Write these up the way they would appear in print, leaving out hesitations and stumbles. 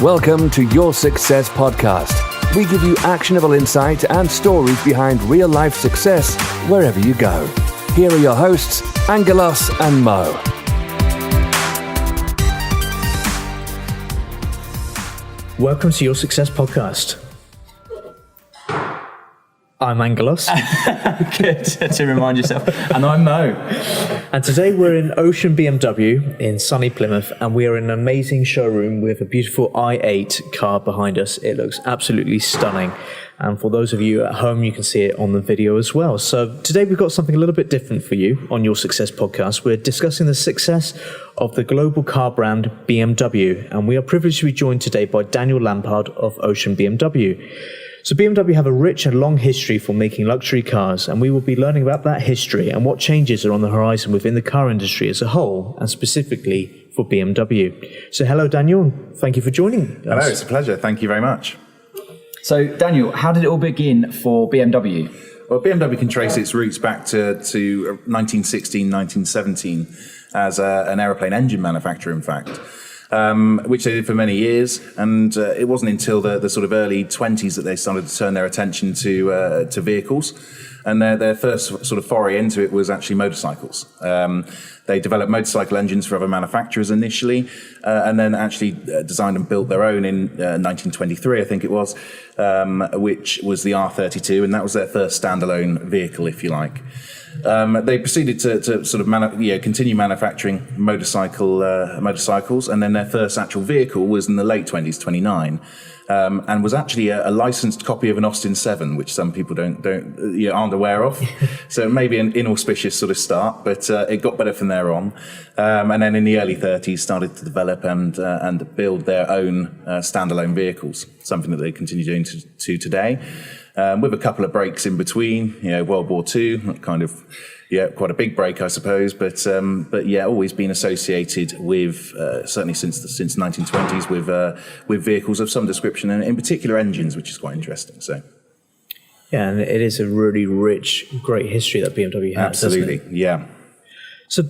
Welcome to Your Success Podcast. We give you actionable insight and stories behind real-life success wherever you go. Here are your hosts, Angelos and Mo. Welcome to Your Success Podcast. I'm Angelos. Good to remind yourself. And I'm Mo. And today we're in Ocean BMW in sunny Plymouth, and we are in an amazing showroom with a beautiful i8 car behind us. It looks absolutely stunning. And for those of you at home, you can see it on the video as well. So today we've got something a little bit different for you on Your Success Podcast. We're discussing the success of the global car brand BMW. And we are privileged to be joined today by Daniel Lampard of Ocean BMW. So BMW have a rich and long history for making luxury cars, and we will be learning about that history and what changes are on the horizon within the car industry as a whole, and specifically for BMW. So hello, Daniel, and thank you for joining us. Hello, it's a pleasure. Thank you very much. So, Daniel, how did it all begin for BMW? Well, BMW can trace its roots back to 1916, 1917 as an aeroplane engine manufacturer, in fact. Which they did for many years, and it wasn't until the sort of early 20s that they started to turn their attention to vehicles, and their first sort of foray into it was actually motorcycles. They developed motorcycle engines for other manufacturers initially, and then actually designed and built their own in 1923, I think it was, which was the R32, and that was their first standalone vehicle, if you like. They proceeded to sort of continue manufacturing motorcycles, and then their first actual vehicle was in the late 20s, 29, and was actually a licensed copy of an Austin 7, which some people aren't aware of. So maybe an inauspicious sort of start, but it got better from there on. And then in the early 30s, started to develop and build their own standalone vehicles, something that they continue doing to today. With a couple of breaks in between, World War II, kind of, quite a big break, I suppose. But always been associated with, certainly since the 1920s, with vehicles of some description, and in particular engines, which is quite interesting. So, yeah, and it is a really rich, great history that BMW has. Absolutely, yeah. So,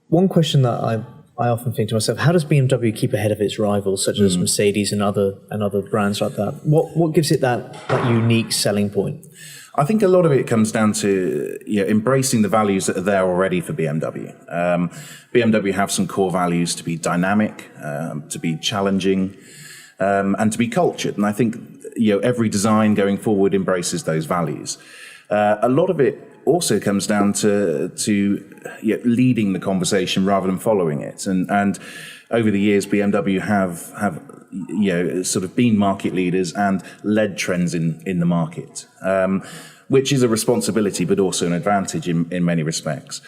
one question that I often think to myself, how does BMW keep ahead of its rivals, such as Mercedes and other brands like that? What gives it that unique selling point? I think a lot of it comes down to embracing the values that are there already for BMW. BMW have some core values to be dynamic, to be challenging, and to be cultured. And I think every design going forward embraces those values. A lot of it also comes down to leading the conversation rather than following it. And over the years, BMW have sort of been market leaders and led trends in the market, which is a responsibility, but also an advantage in many respects.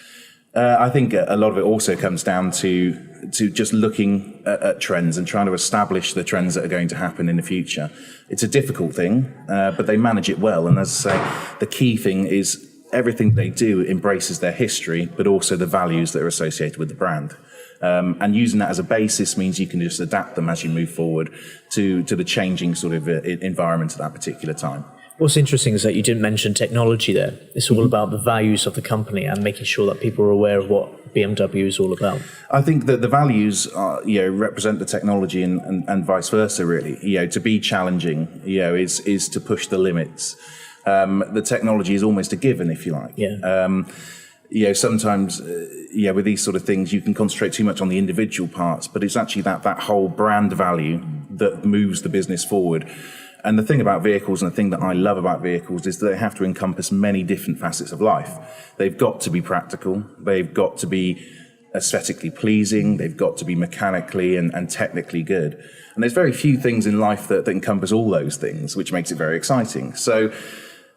I think a lot of it also comes down to just looking at trends and trying to establish the trends that are going to happen in the future. It's a difficult thing, but they manage it well. And as I say, the key thing is everything they do embraces their history, but also the values that are associated with the brand. And using that as a basis means you can just adapt them as you move forward to the changing sort of environment at that particular time. What's interesting is that you didn't mention technology there. It's all about the values of the company and making sure that people are aware of what BMW is all about. I think that the values are, represent the technology and vice versa, really. To be challenging, is to push the limits. The technology is almost a given, if you like. Yeah. Sometimes, with these sort of things, you can concentrate too much on the individual parts, but it's actually that whole brand value that moves the business forward. And the thing about vehicles, and the thing that I love about vehicles, is that they have to encompass many different facets of life. They've got to be practical. They've got to be aesthetically pleasing. They've got to be mechanically and technically good. And there's very few things in life that encompass all those things, which makes it very exciting. So,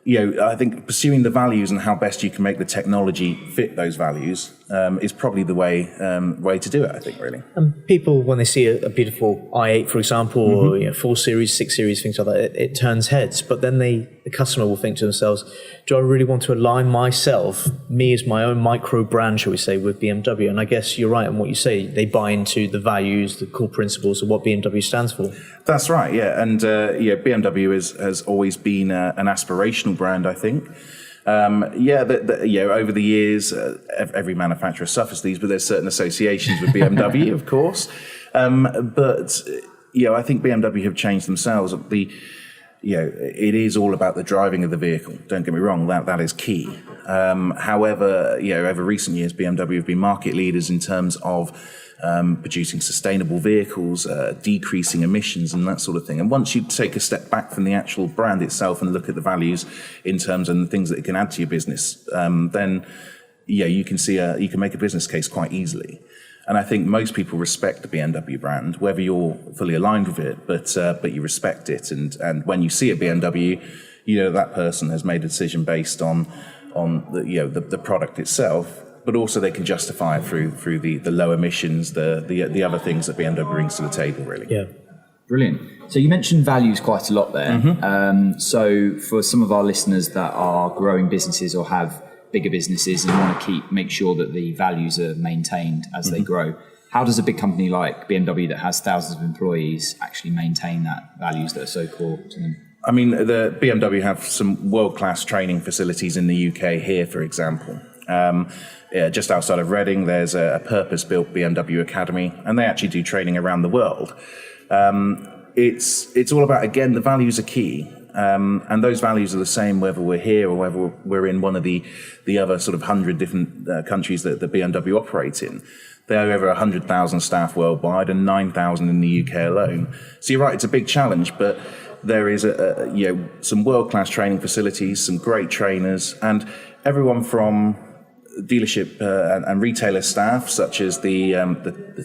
I think pursuing the values and how best you can make the technology fit those values is probably the way to do it, I think, really. And people, when they see a beautiful i8, for example, or 4 Series, 6 Series, things like that, it turns heads. But then the customer will think to themselves, do I really want to align myself, me as my own micro brand, shall we say, with BMW? And I guess you're right in what you say. They buy into the values, the core principles of what BMW stands for. That's right, yeah. And BMW has always been an aspirational brand, I think. Over the years, every manufacturer suffers these, but there's certain associations with BMW, of course. But I think BMW have changed themselves. It is all about the driving of the vehicle. Don't get me wrong, that is key. However, over recent years, BMW have been market leaders in terms of producing sustainable vehicles, decreasing emissions and that sort of thing. And once you take a step back from the actual brand itself and look at the values in terms of the things that it can add to your business, then you can make a business case quite easily. And I think most people respect the BMW brand, whether you're fully aligned with it, but you respect it. And when you see a BMW, that person has made a decision based on the product itself, but also they can justify it through the low emissions, the other things that BMW brings to the table, really. Yeah. Brilliant. So you mentioned values quite a lot there. So for some of our listeners that are growing businesses or have bigger businesses and want to make sure that the values are maintained as they grow, how does a big company like BMW that has thousands of employees actually maintain that values that are so core to them? I mean, the BMW have some world-class training facilities in the UK here, for example. Just outside of Reading, there's a purpose-built BMW Academy, and they actually do training around the world. It's all about, again, the values are key. And those values are the same whether we're here or whether we're in one of the other sort of 100 different countries that the BMW operates in. There are over 100,000 staff worldwide and 9,000 in the UK alone. So you're right, it's a big challenge, but there is some world-class training facilities, some great trainers, and everyone from dealership and retailer staff, such as the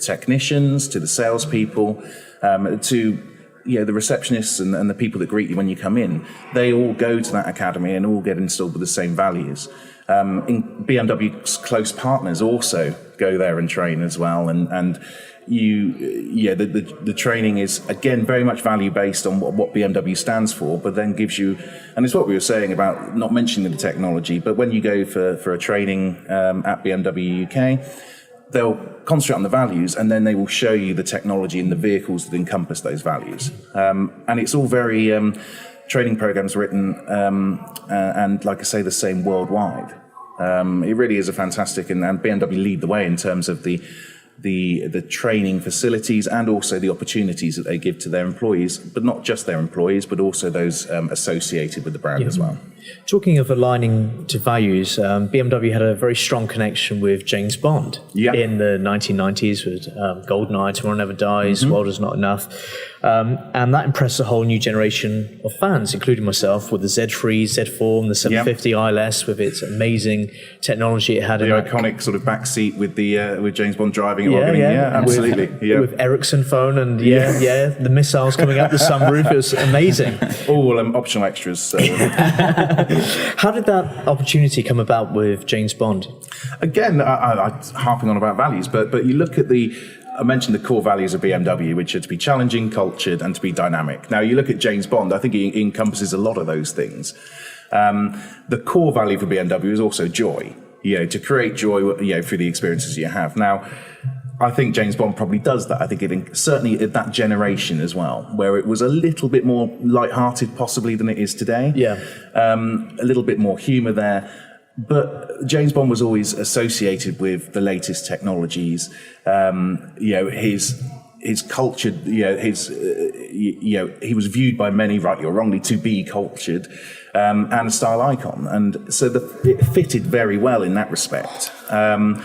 technicians, to the salespeople, to the receptionists and the people that greet you when you come in, they all go to that academy and all get installed with the same values. BMW's close partners also go there and train as well, and the training is again very much value based on what BMW stands for, but then gives you, and it's what we were saying about not mentioning the technology, but when you go for a training at BMW UK, they'll concentrate on the values, and then they will show you the technology and the vehicles that encompass those values. And it's all very training programs written, and like I say, the same worldwide. It really is a fantastic, and BMW lead the way in terms of the training facilities and also the opportunities that they give to their employees, but not just their employees, but also those associated with the brand as well. Talking of aligning to values, BMW had a very strong connection with James Bond in the 1990s with GoldenEye, Tomorrow Never Dies, World Is Not Enough. And that impressed a whole new generation of fans, including myself, with the Z3, Z4, and the 750 ILS with its amazing technology it had. The iconic sort of back seat with James Bond driving it. Absolutely. With Ericsson phone and the missiles coming out the sunroof. It was amazing. All optional extras. So. How did that opportunity come about with James Bond? Again, I'm harping on about values, but you look at I mentioned the core values of BMW, which are to be challenging, cultured, and to be dynamic. Now, you look at James Bond, I think he encompasses a lot of those things. The core value for BMW is also joy, to create joy, through the experiences you have. Now, I think James Bond probably does that. I think certainly at that generation as well, where it was a little bit more light-hearted possibly than it is today. A little bit more humour there. But James Bond was always associated with the latest technologies. His culture, he was viewed by many, rightly or wrongly, to be cultured and a style icon. And so it fitted very well in that respect. Whether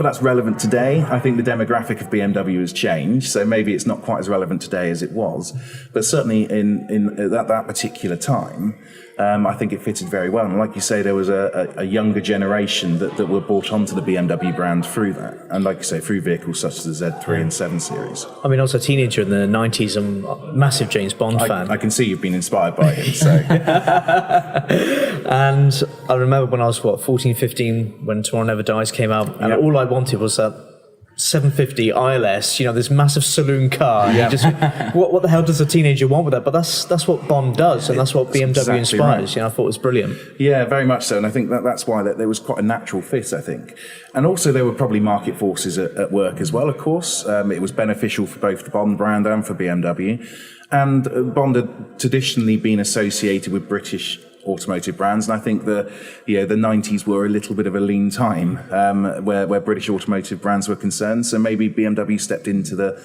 that's relevant today, I think the demographic of BMW has changed, so maybe it's not quite as relevant today as it was, but certainly in that particular time, I think it fitted very well. And like you say, there was a younger generation that were brought onto the BMW brand through that, and like you say, through vehicles such as the Z3 and 7 Series. I mean, I was a teenager in the 90s, I'm a massive James Bond fan. I can see you've been inspired by him. So. And I remember when I was, 14, 15, when Tomorrow Never Dies came out, and all I wanted was that 750 ILS, this massive saloon car. And you just, what the hell does a teenager want with that? But that's what Bond does, and that's what BMW exactly inspires. Right. I thought it was brilliant. Yeah, very much so, and I think that's why there was quite a natural fit, I think. And also there were probably market forces at work as well, of course. It was beneficial for both the Bond brand and for BMW. And Bond had traditionally been associated with British automotive brands. And I think the 90s were a little bit of a lean time where British automotive brands were concerned. So maybe BMW stepped into the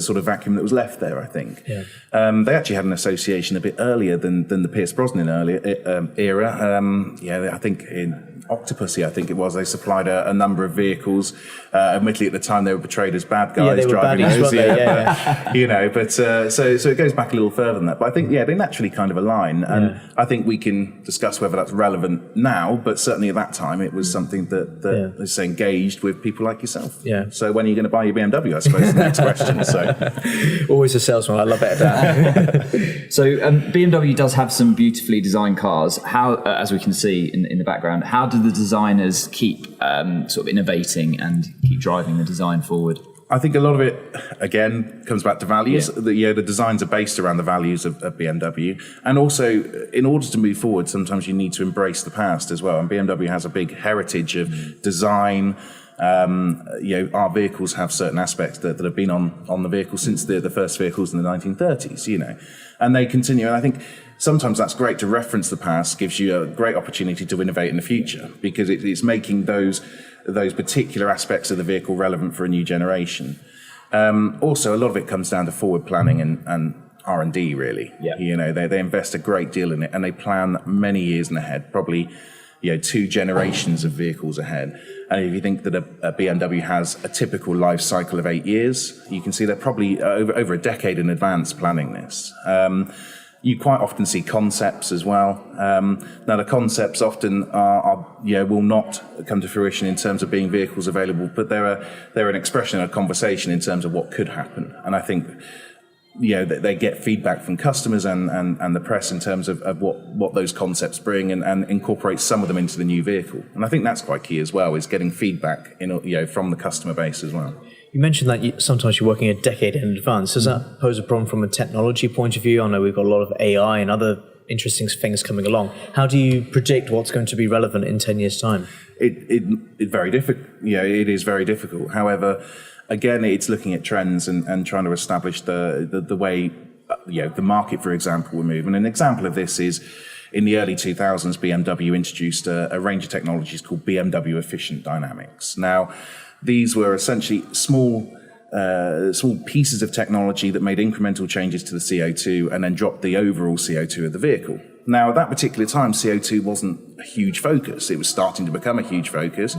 sort of vacuum that was left there, I think. Yeah. They actually had an association a bit earlier than the Pierce Brosnan era. I think in Octopussy, I think it was, they supplied a number of vehicles. Admittedly, at the time, they were portrayed as bad guys they were driving baddies, those. weren't they? So it goes back a little further than that. But I think, they naturally kind of align. And I think we can discuss whether that's relevant now, but certainly at that time, it was something that is engaged with people like yourself. Yeah. So when are you going to buy your BMW, I suppose, is the next question. So Always a salesman. I love it, Dan. So BMW does have some beautifully designed cars. How, as we can see in the background, how do the designers keep sort of innovating and keep driving the design forward? I think a lot of it, again, comes back to values. The designs are based around the values of BMW. And also, in order to move forward, sometimes you need to embrace the past as well. And BMW has a big heritage of design. Our vehicles have certain aspects that have been on the vehicle since the first vehicles in the 1930s, and they continue. And I think sometimes that's great to reference the past, gives you a great opportunity to innovate in the future, because it's making those particular aspects of the vehicle relevant for a new generation. Also, a lot of it comes down to forward planning and R&D, really. Yeah. They invest a great deal in it, and they plan many years ahead, probably 2 generations of vehicles ahead. And if you think that a BMW has a typical life cycle of 8 years, you can see they're probably over a decade in advance planning this. You quite often see concepts as well. Now, the concepts often will not come to fruition in terms of being vehicles available, but they're an expression, a conversation in terms of what could happen. And I think they get feedback from customers and the press in terms of what those concepts bring and incorporate some of them into the new vehicle. And I think that's quite key as well, is getting feedback from the customer base as well. You mentioned that sometimes you're working a decade in advance. Does that pose a problem from a technology point of view? I know we've got a lot of AI and other interesting things coming along. How do you predict what's going to be relevant in 10 years' time? It's very difficult. It is very difficult. However, again, it's looking at trends and trying to establish the way the market, for example, will move. And an example of this is in the early 2000s, BMW introduced a range of technologies called BMW Efficient Dynamics. Now, these were essentially small pieces of technology that made incremental changes to the CO2 and then dropped the overall CO2 of the vehicle. Now, at that particular time, CO2 wasn't a huge focus. It was starting to become a huge focus.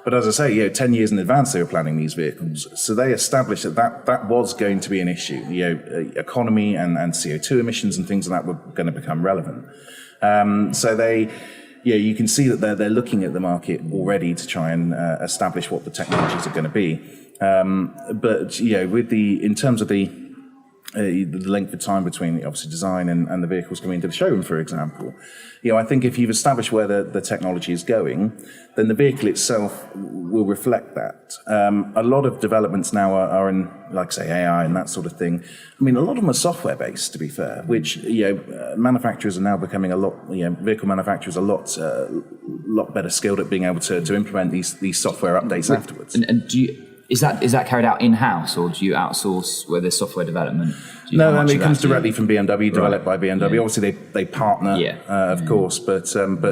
But as I say, 10 years in advance, they were planning these vehicles. So they established that was going to be an issue. Economy and CO2 emissions and things like that were going to become relevant. So you can see that they're looking at the market already to try and establish what the technologies are going to be. But in terms of the length of time between obviously design and the vehicles coming into the showroom, for example, I think if you've established where the technology is going, then the vehicle itself will reflect that. A lot of developments now are in, like say, AI and that sort of thing. I mean, a lot of them are software based, to be fair, which manufacturers are now becoming vehicle manufacturers are a lot better skilled at being able to implement these software updates afterwards. And do you? Is that carried out in-house, or do you outsource where there's software development? No, it comes directly from BMW, developed by BMW. Yeah. Obviously, they partner, of course, but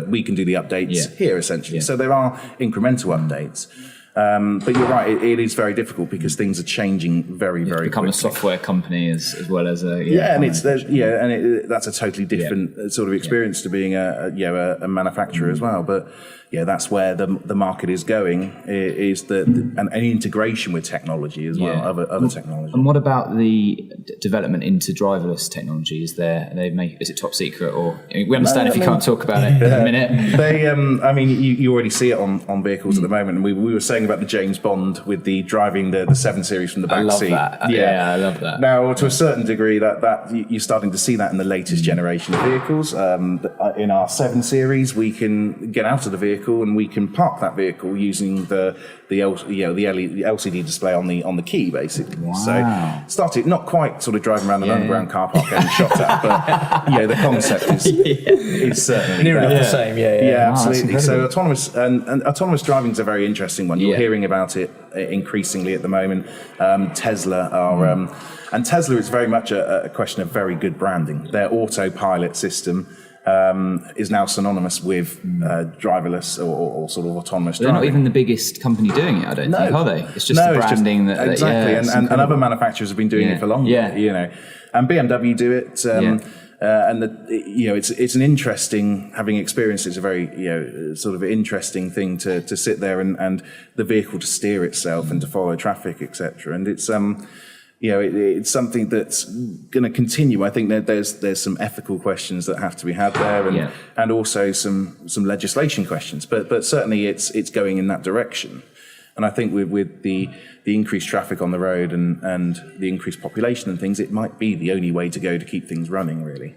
we can do the updates here, essentially. Yeah. So there are incremental updates. But you're right, it is very difficult because things are changing very, very quickly. Become a software company as well as a... that's a totally different sort of experience to being a manufacturer as well. But that's where the market is going, is an integration with technology as well, other technology. And what about the development into driverless technology? Is it top secret, or we understand if you can't talk about it in a minute? You already see it on vehicles at the moment. And we were saying about the James Bond with the driving the 7 Series from the back seat. I love that. I love that. Now, to a certain degree, that you're starting to see that in the latest generation of vehicles. In our 7 Series, we can get out of the vehicle and we can park that vehicle using the LCD display on the key, basically. Wow. So started not quite sort of driving around an underground car park getting shot at, but the concept is certainly near enough the same. Yeah, absolutely. So autonomous driving is a very interesting one. You're hearing about it increasingly at the moment. Tesla are and Tesla is very much a question of very good branding. Their autopilot system is now synonymous with driverless or sort of autonomous They're driving. not even the biggest company doing it, I don't think, are they? It's just the branding exactly, and other manufacturers have been doing it for longer. And BMW do it. And it's an interesting, having experienced it's a very sort of interesting thing to sit there and the vehicle to steer itself and to follow traffic, etc. And it's it's something that's going to continue. I think that there's some ethical questions that have to be had there, and also some legislation questions. But certainly it's going in that direction. And I think with the increased traffic on the road and the increased population and things, it might be the only way to go to keep things running, really.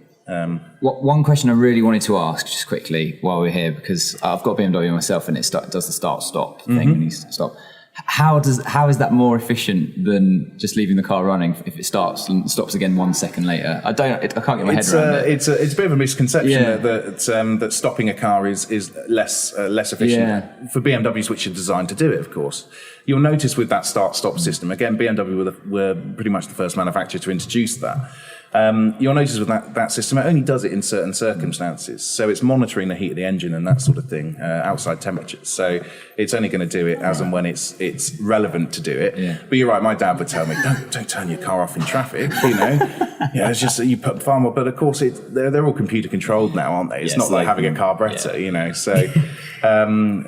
One question I really wanted to ask just quickly while we're here, because I've got BMW myself and it does the start-stop thing when you stop. How is that more efficient than just leaving the car running if it starts and stops again 1 second later? I can't get my head around it. It's a bit of a misconception that stopping a car is less efficient for BMWs, which are designed to do it. Of course, you'll notice with that start-stop system. Again, BMW were pretty much the first manufacturer to introduce that. You'll notice with that system, it only does it in certain circumstances. So it's monitoring the heat of the engine and that sort of thing, outside temperatures. So it's only going to do it as and when it's relevant to do it. Yeah. But you're right, my dad would tell me, don't turn your car off in traffic, it's just that you put far more. But of course, they're all computer controlled now, aren't they? It's not like having a carburetor,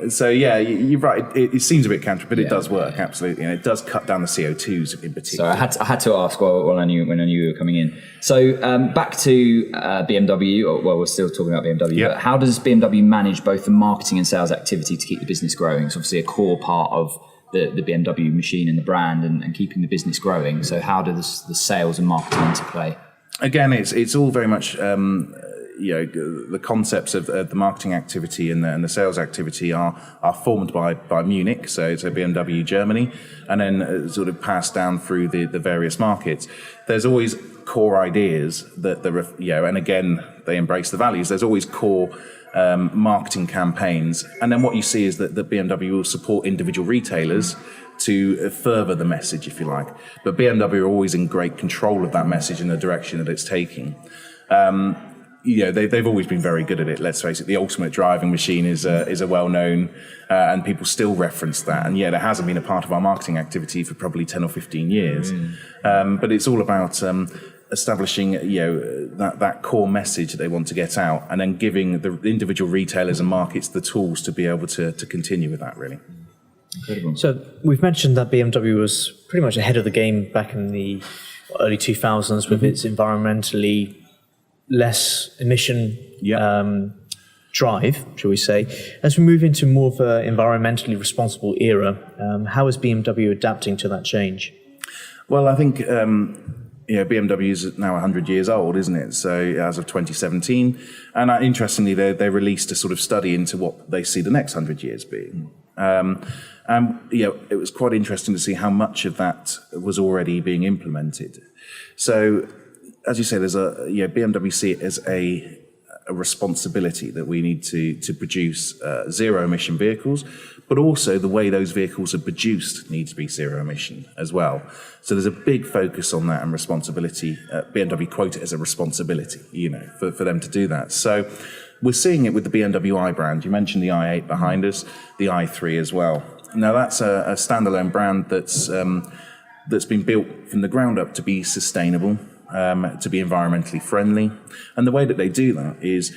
So you're right. It seems a bit counter, but it does work, absolutely. And it does cut down the CO2s in particular. So I had to ask when I knew you were coming in. So back to BMW, we're still talking about BMW, but how does BMW manage both the marketing and sales activity to keep the business growing? It's obviously a core part of the BMW machine and the brand and keeping the business growing. So how does the sales and marketing interplay? Again, it's all very much... the concepts of the marketing activity and the sales activity are formed by Munich, so BMW Germany, and then sort of passed down through the various markets. There's always core ideas and again they embrace the values. There's always core marketing campaigns, and then what you see is that BMW will support individual retailers to further the message, if you like. But BMW are always in great control of that message and the direction that it's taking. They've always been very good at it. Let's face it, the ultimate driving machine is a well-known, and people still reference that. And yet it hasn't been a part of our marketing activity for probably 10 or 15 years. But it's all about establishing, that core message that they want to get out, and then giving the individual retailers and markets the tools to be able to continue with that, really. Incredible. So we've mentioned that BMW was pretty much ahead of the game back in the early 2000s with its environmentally less emission drive, shall we say. As we move into more of an environmentally responsible era, how is BMW adapting to that change? Well, I think BMW is now 100 years old, isn't it? So as of 2017, and interestingly, they released a sort of study into what they see the next 100 years being. It was quite interesting to see how much of that was already being implemented. So, as you say, there's BMW see it as a responsibility that we need to produce zero emission vehicles, but also the way those vehicles are produced need to be zero emission as well. So there's a big focus on that and responsibility. BMW quote it as a responsibility, for them to do that. So we're seeing it with the BMW i brand. You mentioned the i8 behind us, the i3 as well. Now that's a standalone brand that's been built from the ground up to be sustainable, to be environmentally friendly. And the way that they do that is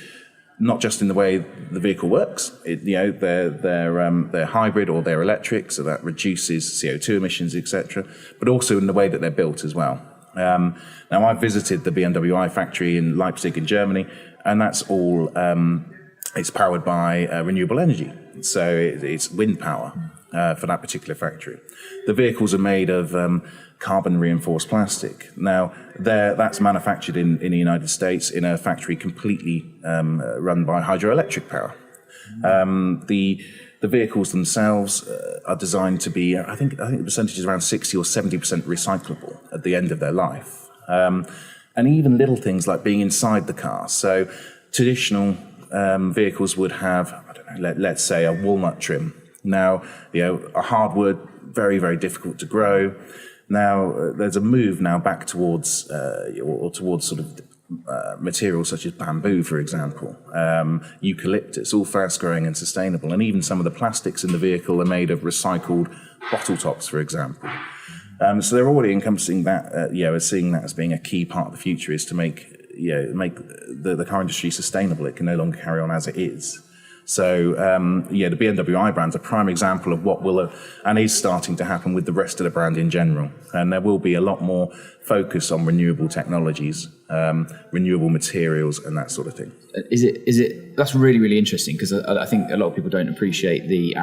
not just in the way the vehicle works. They're hybrid or they're electric, so that reduces CO2 emissions, etc. But also in the way that they're built as well. Now, I visited the BMW i factory in Leipzig in Germany, and that's all, it's powered by renewable energy. So it's wind power for that particular factory. The vehicles are made of carbon reinforced plastic. Now, that's manufactured in the United States in a factory completely run by hydroelectric power. The vehicles themselves are designed to be, I think the percentage is around 60 or 70% recyclable at the end of their life. And even little things like being inside the car. So traditional vehicles would have, I don't know, let's say a walnut trim. Now, a hardwood, very, very difficult to grow. Now, there's a move now back towards, or towards sort of materials such as bamboo, for example, eucalyptus, all fast-growing and sustainable. And even some of the plastics in the vehicle are made of recycled bottle tops, for example. So they're already encompassing that, seeing that as being a key part of the future, is to make the car industry sustainable. It can no longer carry on as it is. So, the BMW i brand's a prime example of what will and is starting to happen with the rest of the brand in general. And there will be a lot more focus on renewable technologies, renewable materials, and that sort of thing. Is it? That's really, really interesting, because I think a lot of people don't appreciate the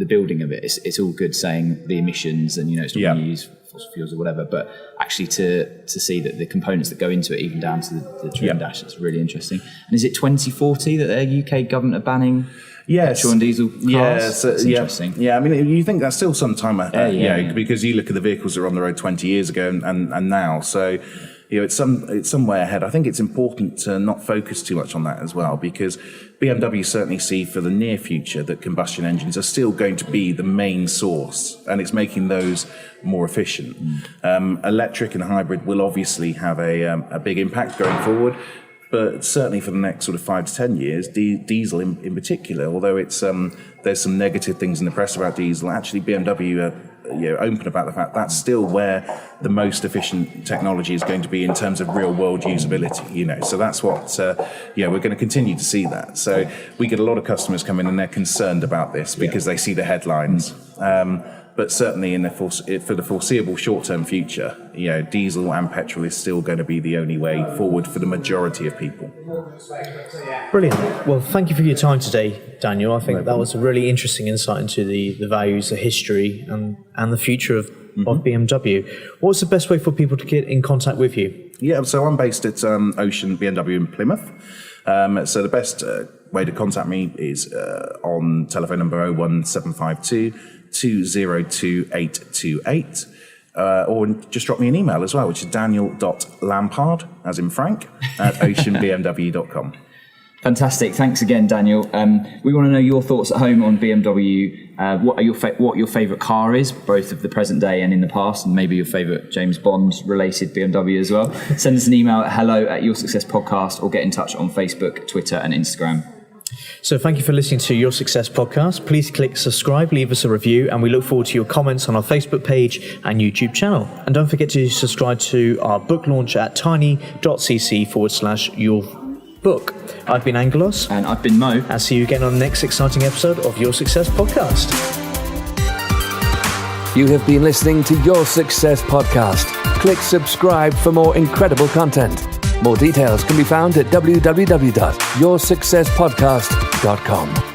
building of it. It's all good saying the emissions and, it's not going to use fossil fuels or whatever, but actually to see that the components that go into it, even down to the trim dash, it's really interesting. And is it 2040 that the UK government are banning petrol and diesel cars? That's interesting. Yeah, I mean, you think that's still some time ahead, because you look at the vehicles that were on the road 20 years ago and now. So, it's some way ahead. I think it's important to not focus too much on that as well, because BMW certainly see for the near future that combustion engines are still going to be the main source, and it's making those more efficient. Electric and hybrid will obviously have a big impact going forward, but certainly for the next sort of 5 to 10 years, diesel in particular, although it's there's some negative things in the press about diesel, actually BMW are open about the fact that's still where the most efficient technology is going to be in terms of real world usability, so that's what we're going to continue to see that. So we get a lot of customers come in and they're concerned about this because they see the headlines, but certainly for the foreseeable short-term future, diesel and petrol is still going to be the only way forward for the majority of people. Brilliant. Well, thank you for your time today, Daniel. I think that was a really interesting insight into the values, the history, and the future of BMW. What's the best way for people to get in contact with you? Yeah, so I'm based at Ocean BMW in Plymouth. So the best way to contact me is on telephone number 01752 202 828. Or just drop me an email as well, which is daniel.lampard, as in Frank, at oceanbmw.com. Fantastic. Thanks again, Daniel. We want to know your thoughts at home on BMW. What your favourite car is, both of the present day and in the past, and maybe your favourite James Bond related BMW as well. Send us an email at hello@yoursuccesspodcast, or get in touch on Facebook, Twitter and Instagram. So thank you for listening to Your Success Podcast. Please click subscribe, leave us a review, and we look forward to your comments on our Facebook page and YouTube channel. And don't forget to subscribe to our book launch at tiny.cc/yourbook. I've been Angelos. And I've been Mo. And see you again on the next exciting episode of Your Success Podcast. You have been listening to Your Success Podcast. Click subscribe for more incredible content. More details can be found at www.yoursuccesspodcast.com.